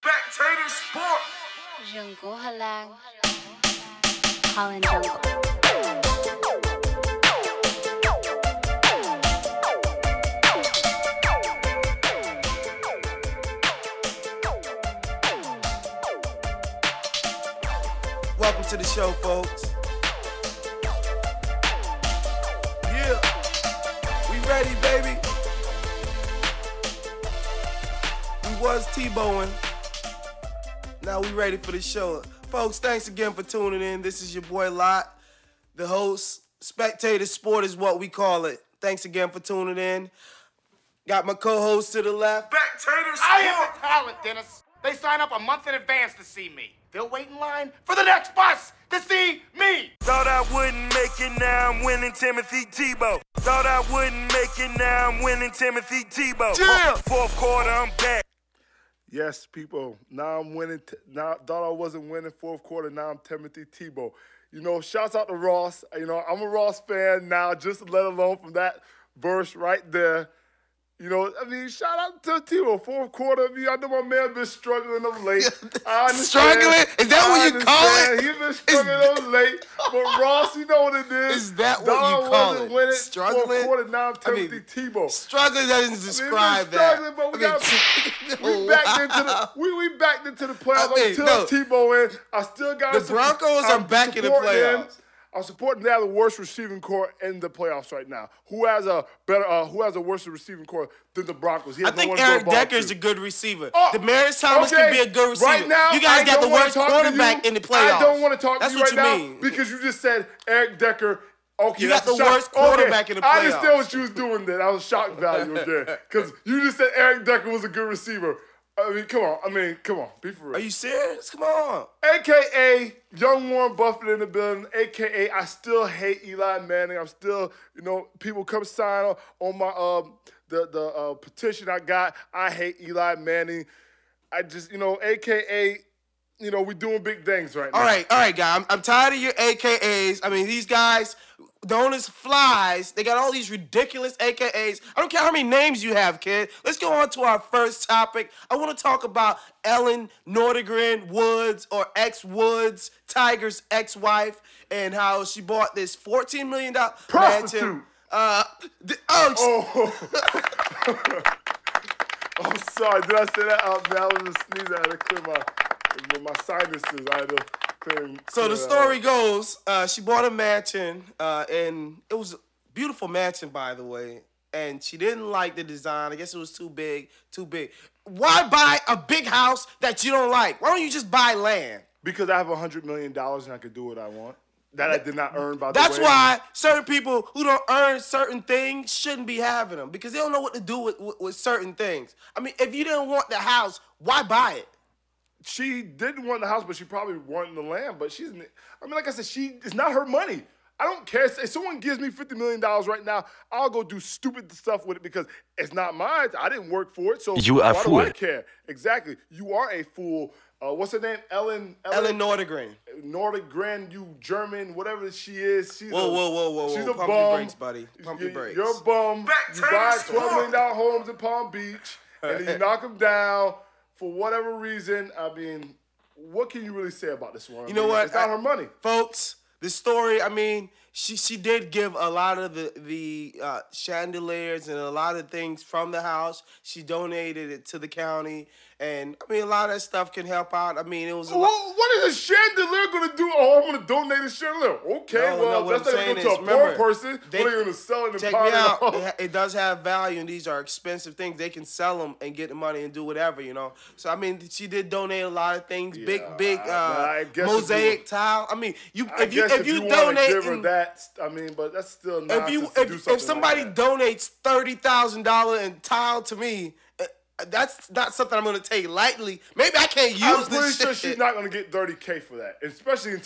Spectator sport. Jungle halang. Holland jungle. Welcome to the show, folks. Yeah, we ready, baby. We was T-Bowing. Now we ready for the show. Folks, thanks again for tuning in. This is your boy Lott, the host. Spectator sport is what we call it. Thanks again for tuning in. Got my co-host to the left. Spectator sport. I am the talent, Dennis. They sign up a month in advance to see me. They'll wait in line for the next bus to see me. Thought I wouldn't make it, now I'm winning Timothy Tebow. Thought I wouldn't make it, now I'm winning Timothy Tebow. Yeah. Fourth quarter, I'm back. Yes, people. Now I'm winning. Now thought I wasn't winning fourth quarter. Now I'm Timothy Tebow. You know, shouts out to Ross. You know, I'm a Ross fan now, just let alone from that verse right there. You know, I mean, shout out to Tebow. Fourth quarter. I know my man been struggling of late. Struggling? Is that what you call it? He's been struggling of late. But Ross, you know what it is. Is that what you call it? Winning Struggling? Fourth quarter. Now I'm Timothy Tebow. Struggling doesn't describe struggling, that. but we backed into the playoffs. I'm still Tebow in. I still got the Broncos are back in the playoffs. I'm supporting them. They have the worst receiving core in the playoffs right now. Who has a worse receiving core than the Broncos? I think Eric Decker is a good receiver. Demaryius Thomas can be a good receiver. Right now, you guys got the worst quarterback in the playoffs. I don't want to talk to you right now mean. because you just said Eric Decker. Okay, you got the worst quarterback in the playoffs. I understand what you was doing there. That was shock value again because you just said Eric Decker was a good receiver. I mean, come on, be for real. Are you serious? Come on. AKA young Warren Buffett in the building. AKA I still hate Eli Manning. I'm still, you know, people come sign on my the petition I got. I hate Eli Manning. I just, you know, AKA, you know, we doing big things right now. All right, guys. I'm tired of your AKAs. I mean, these guys known as flies. They got all these ridiculous AKAs. I don't care how many names you have, kid. Let's go on to our first topic. I want to talk about Ellen Nordegren Woods, or ex-Woods, Tiger's ex-wife, and how she bought this $14 million prostitute. Oh, I'm sorry. Did I say that out there? I was just sneezing. I had to clear my sinuses. I had to clear. So the story goes, she bought a mansion, and it was a beautiful mansion, by the way. And she didn't like the design. I guess it was too big. Why buy a big house that you don't like? Why don't you just buy land? Because I have $100 million and I can do what I want. That I did not earn, by the way. That's why certain people who don't earn certain things shouldn't be having them, because they don't know what to do with certain things. I mean, if you didn't want the house, why buy it? She didn't want the house, but she probably wanted the land. But like I said, it's not her money. I don't care. If someone gives me $50 million right now, I'll go do stupid stuff with it because it's not mine. I didn't work for it, so why do I care? Exactly. You are a fool. What's her name? Ellen Nordegren. Nordegren, you German, whatever she is. Whoa. She's a Pump bum. your brakes, buddy. Pump your brakes. You're a bum. You buy $12 million homes in Palm Beach, and then you knock them down for whatever reason. I mean, what can you really say about this one? You know what? It's not her money. Folks, the story, I mean, she did give a lot of the chandeliers and a lot of things from the house. She donated it to the county. And, I mean, a lot of that stuff can help out. I mean, it was what is a chandelier going to do? Oh, I'm going to donate a chandelier. Okay, that's not going to go to a poor person. What are you going to sell it and check me out. It does have value, and these are expensive things. They can sell them and get the money and do whatever, you know. So, I mean, she did donate a lot of things. Big mosaic tile. I mean, if you donate, give her that, I mean, but that's still nonsense to do something if somebody like that. donates $30,000 in tile to me, that's not something I'm going to take lightly. Maybe I can't use this shit. I'm pretty sure she's not going to get $30K for that. Especially in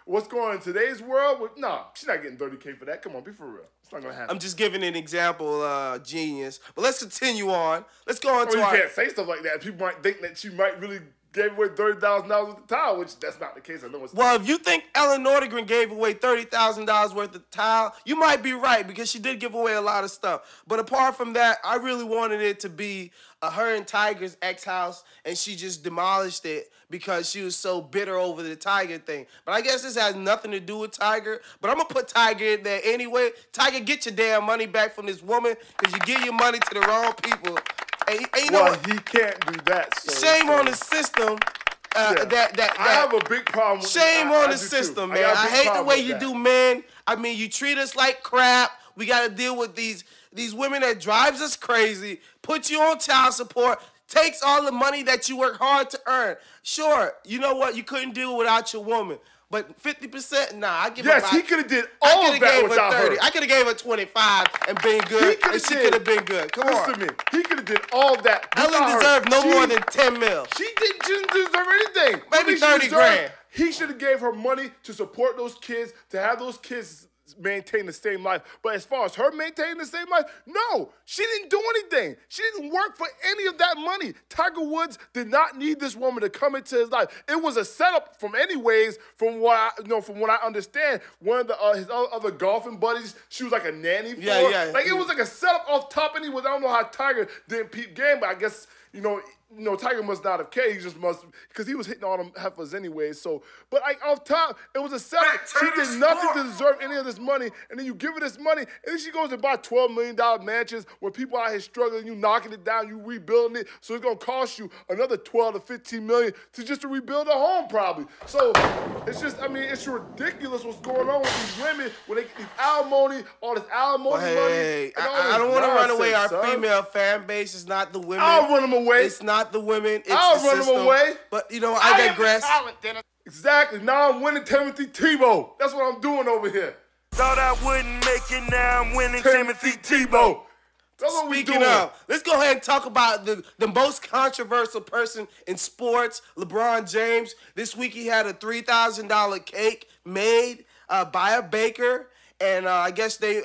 what's going on in today's world. Nah, she's not getting $30K for that. Come on, be for real. It's not going to happen. I'm just giving an example, genius. But let's continue on. Let's go on to you can't say stuff like that. People might think that she might really gave away $30,000 with the towel, which that's not the case. I know it's Well, if you think Ellen Nordegren gave away $30,000 worth of towel, you might be right because she did give away a lot of stuff. But apart from that, I really wanted it to be her and Tiger's ex-house, and she just demolished it because she was so bitter over the Tiger thing. But I guess this has nothing to do with Tiger. But I'm going to put Tiger in there anyway. Tiger, get your damn money back from this woman because you give your money to the wrong people. And you know, he can't do that. Shame on the system. I have a big problem with shame on the system, man. I hate the way you do men. I mean, you treat us like crap. We got to deal with these women that drives us crazy, put you on child support, takes all the money that you work hard to earn. Sure, you know what? You couldn't do it without your woman. But 50%, nah, I give her Yes, he could have did all of that without her. I could have gave her 25 and been good, and she could have been good. Come on. Listen to me. He could have did all that. Ellen deserved no more than 10 mil. She didn't deserve anything. Maybe 30 grand. He should have gave her money to support those kids, to have those kids maintain the same life. But as far as her maintaining the same life, no, she didn't do anything. She didn't work for any of that money. Tiger Woods did not need this woman to come into his life. It was a setup from what I understand. One of his other golfing buddies, she was like a nanny for her. Like it was like a setup off top anyways. I don't know how Tiger didn't peep game, but I guess Tiger must not have cared. He just must, because he was hitting all them heifers anyway. So, but like off top, it was a setup. She did nothing to deserve any of this money, and then you give her this money, and then she goes and buy $12 million mansions where people out here struggling. You knocking it down, you rebuilding it, so it's gonna cost you another $12 to $15 million to rebuild a home probably. So it's just, I mean, it's ridiculous what's going on with these women when they get these alimony, all this alimony money. I don't want to run away. Our female fan base is not the women. I'll run them away. It's not the women, it's I'll the run system. them away. But, I digress. Exactly. Now I'm winning Timothy Tebow. That's what I'm doing over here. Thought I wouldn't make it, now I'm winning Timothy Tebow. That's what we doing. Speaking of, let's go ahead and talk about the most controversial person in sports, LeBron James. This week he had a $3,000 cake made by a baker, and I guess they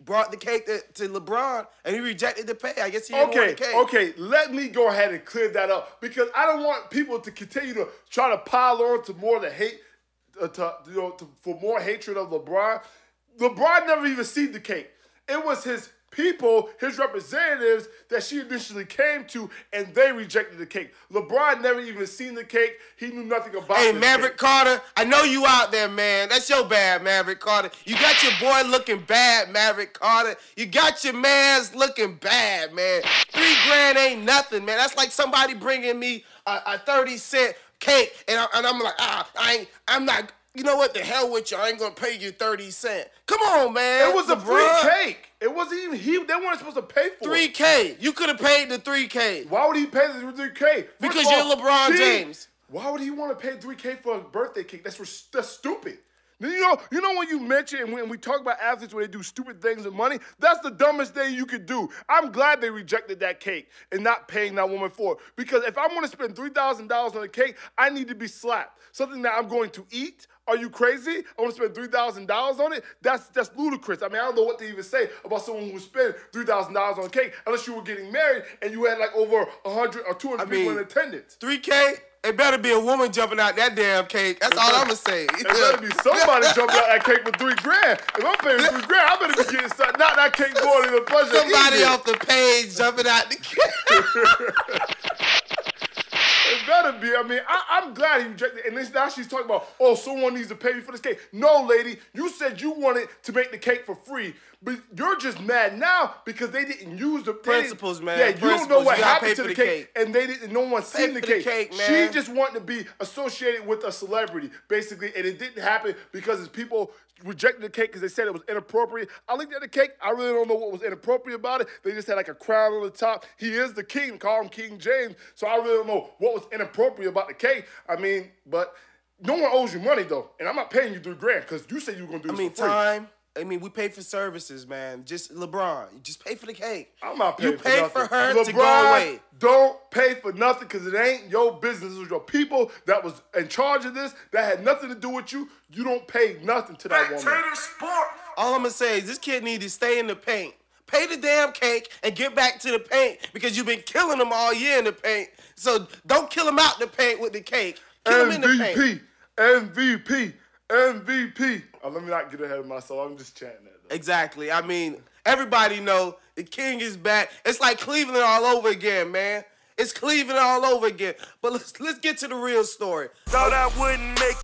brought the cake to LeBron, and he rejected the pay. I guess he didn't want the cake. Okay, let me go ahead and clear that up, because I don't want people to continue to try to pile on to more the hate, for more hatred of LeBron. LeBron never even seen the cake. It was his people, his representatives, that she initially came to, and they rejected the cake. LeBron never even seen the cake. He knew nothing about it. Hey, Maverick Carter, I know you out there, man. That's your bad, Maverick Carter. You got your boy looking bad, Maverick Carter. You got your mans looking bad, man. $3 grand ain't nothing, man. That's like somebody bringing me a 30-cent cake, and I'm like, I'm not. You know what? The hell with you. I ain't going to pay you 30 cents. Come on, man. It was a free cake. It wasn't even, they weren't supposed to pay for it. $3K. You could have paid the $3K. Why would he pay the $3K? Because you're LeBron James. Why would he want to pay $3K for a birthday cake? That's stupid. You know when you mention and when we talk about athletes where they do stupid things with money, that's the dumbest thing you could do. I'm glad they rejected that cake and not paying that woman for it. Because if I'm going to spend $3,000 on a cake, I need to be slapped. Something that I'm going to eat. Are you crazy? I want to spend $3,000 on it? That's ludicrous. I mean, I don't know what to even say about someone who would spend $3,000 on a cake unless you were getting married and you had like over 100 or 200 people in attendance. $3K? It better be a woman jumping out that damn cake. That's all I'm going to say. It better be somebody jumping out that cake for $3 grand. If I'm paying $3 grand, I better be getting something. Not that cake more than a pleasure. Somebody off the page jumping out the cake. It better be. I mean, I'm glad he rejected it. And now she's talking about, someone needs to pay me for this cake. No, lady, you said you wanted to make the cake for free. But you're just mad now because they didn't use the principles, man. Yeah, you don't know what happened to the cake, and no one seen the cake. Man. She just wanted to be associated with a celebrity, basically, and it didn't happen because his people rejected the cake because they said it was inappropriate. I looked at the cake. I really don't know what was inappropriate about it. They just had like a crown on the top. He is the king. Call him King James. So I really don't know what was inappropriate about the cake. I mean, but no one owes you money, though, and I'm not paying you $3 grand because you said you were going to do this for free. Time. I mean, we pay for services, man. Just LeBron, you just pay for the cake. I'm not paying for nothing. You pay for her LeBron, to go away. Don't pay for nothing because it ain't your business. It was your people that was in charge of this that had nothing to do with you. You don't pay nothing to that woman. Spectator sport. All I'm going to say is this kid needs to stay in the paint. Pay the damn cake and get back to the paint because you've been killing them all year in the paint. So don't kill them out the paint with the cake. Kill them in the paint. MVP. Oh, let me not get ahead of myself. I'm just chanting that, though. Exactly. I mean, everybody know the king is back. It's like Cleveland all over again, man. It's Cleveland all over again. But let's get to the real story. Thought I wouldn't make.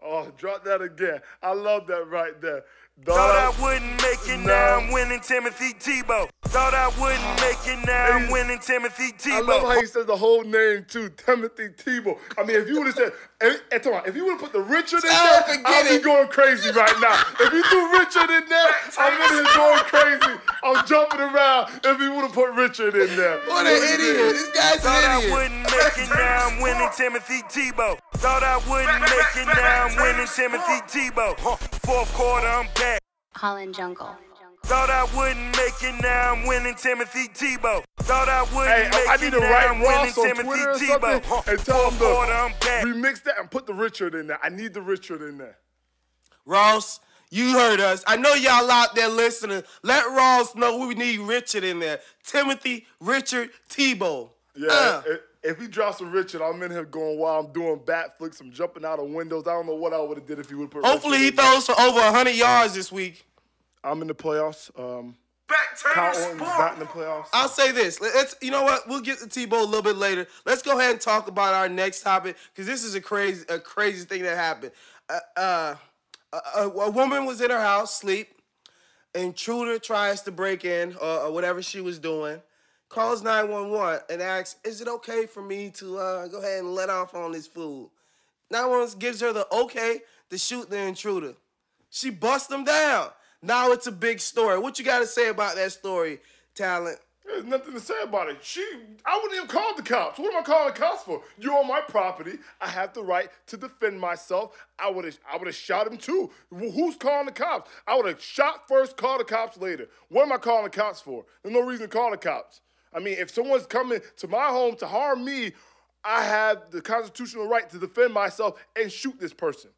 Oh, drop that again. I love that right there. Thought I wouldn't make it, now I'm winning Timothy Tebow. Thought I wouldn't make it, now I'm winning Timothy Tebow. I love how he says the whole name too, Timothy Tebow. I mean, if you would have said, if you would have put the Richard in there, I'd be going crazy right now. If you threw Richard in there, I'm in here going crazy. I'm jumping around if you would have put Richard in there. What an idiot. This guy's Thought an idiot. I wouldn't make it, now I'm winning Timothy Tebow. Thought I wouldn't make it, now I'm winning Timothy Tebow. Fourth quarter, I'm back. Holland Jungle. Thought I wouldn't make it, now I'm winning Timothy Tebow. Thought I wouldn't make I need it, to now write I'm winning Ross on Timothy Twitter or Tebow. something and tell him Quarter, I'm back. to remix that and put the Richard in there. I need the Richard in there. Ross, you heard us. I know y'all out there listening. Let Ross know we need Richard in there. Timothy Richard Tebow. Yeah, if he drops a Richard, I'm in here going wild. I'm doing bat flicks. I'm jumping out of windows. I don't know what I would have did if he would put Hopefully Richard he in there. throws for over 100 yards this week. I'm in the playoffs. Spectator Kyle Orton's sport. not in the playoffs. I'll say this. You know what? We'll get to Tebow a little bit later. Let's go ahead and talk about our next topic because this is a crazy thing that happened. A woman was in her house, sleep. Intruder tries to break in or whatever she was doing. Calls 911 and asks, is it okay for me to go ahead and let off on this fool? 911 gives her the okay to shoot the intruder. She busts him down. Now it's a big story. What you got to say about that story, Talent? There's nothing to say about it. I wouldn't even call the cops. What am I calling the cops for? You're on my property. I have the right to defend myself. I would have shot him too. Who's calling the cops? I would have shot first, call the cops later. What am I calling the cops for? There's no reason to call the cops. I mean, if someone's coming to my home to harm me, I have the constitutional right to defend myself and shoot this person.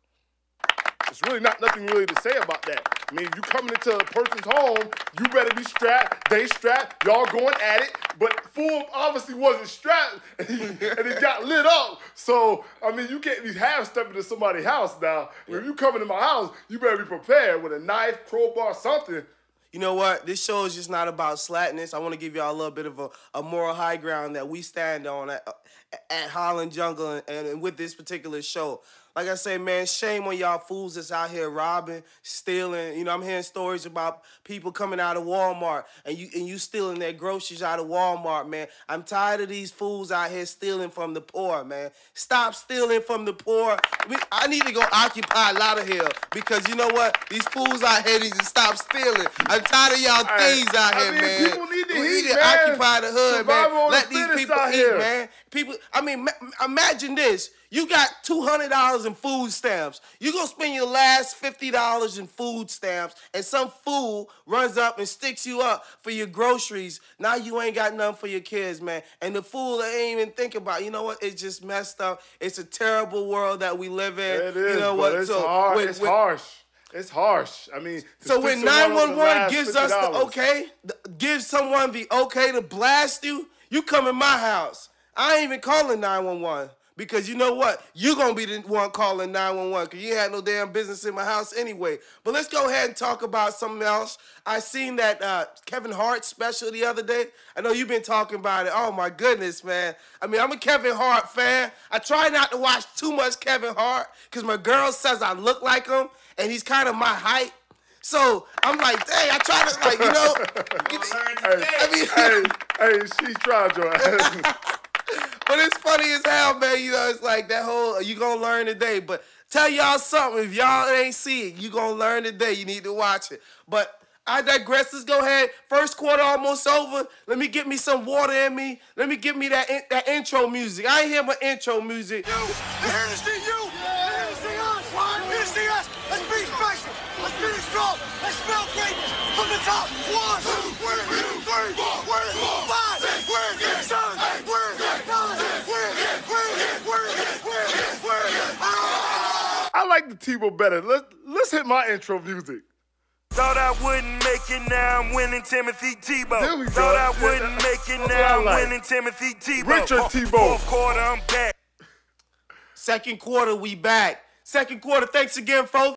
There's really nothing really to say about that. I mean, you coming into a person's home, you better be strapped, they strapped, y'all going at it, but fool obviously wasn't strapped, and he got lit up. So, I mean, you can't be half-stepping to somebody's house now. When you come into my house, you better be prepared with a knife, crowbar, something. You know what? This show is just not about slackness. I want to give y'all a little bit of a moral high ground that we stand on at Holland Jungle and with this particular show. Like I say, man, shame on y'all fools that's out here robbing, stealing. You know, I'm hearing stories about people coming out of Walmart and you stealing their groceries out of Walmart, man. I'm tired of these fools out here stealing from the poor, man. Stop stealing from the poor. I need to go occupy Lauderhill because you know what? These fools out here need to stop stealing. I'm tired of y'all thieves out here, man. People need to we eat, need to man. occupy the hood, Survival man. on Let the these fittest people out eat, here. man. People, I mean, imagine this. You got $200 in food stamps. You gonna spend your last $50 in food stamps, and some fool runs up and sticks you up for your groceries. Now you ain't got nothing for your kids, man. And the fool that ain't even think about, you know what? It's just messed up. It's a terrible world that we live in. It is, you know but what? it's So hard. when- It's harsh. It's harsh. I mean, So when 911 gives us the okay, gives someone the okay to blast you, you come in my house. I ain't even calling 911 because you know what? You're going to be the one calling 911 because you had no damn business in my house anyway. But let's go ahead and talk about something else. I seen that Kevin Hart special the other day. I know you've been talking about it. Oh, my goodness, man. I mean, I'm a Kevin Hart fan. I try not to watch too much Kevin Hart because my girl says I look like him, and he's kind of my height. So I'm like, dang, I try to, like, you know. Hey, she tried your ass. But it's funny as hell, man. You know, it's like that whole, you gonna learn today. But tell y'all something. If y'all ain't see it, you gonna learn today. You need to watch it. But I digress. Let's go ahead. First quarter almost over. Let me get me some water in me. Let me get me that intro music. I ain't hear my intro music. You, here to see you. Here to see us. Here to see us. Let's be special. Let's finish strong. Let's smell greatness from the top. 1, 2, 3, 4, 5, 6, 7, 8, 9, 10. I like the Tebow better. Let's hit my intro music. Thought I wouldn't make it, now I'm winning Timothy Tebow. There we go. Thought I wouldn't make it, now I'm like. winning Timothy Tebow. Richard Tebow. Fourth quarter, I'm back. Second quarter, we back. Second quarter, thanks again, folks.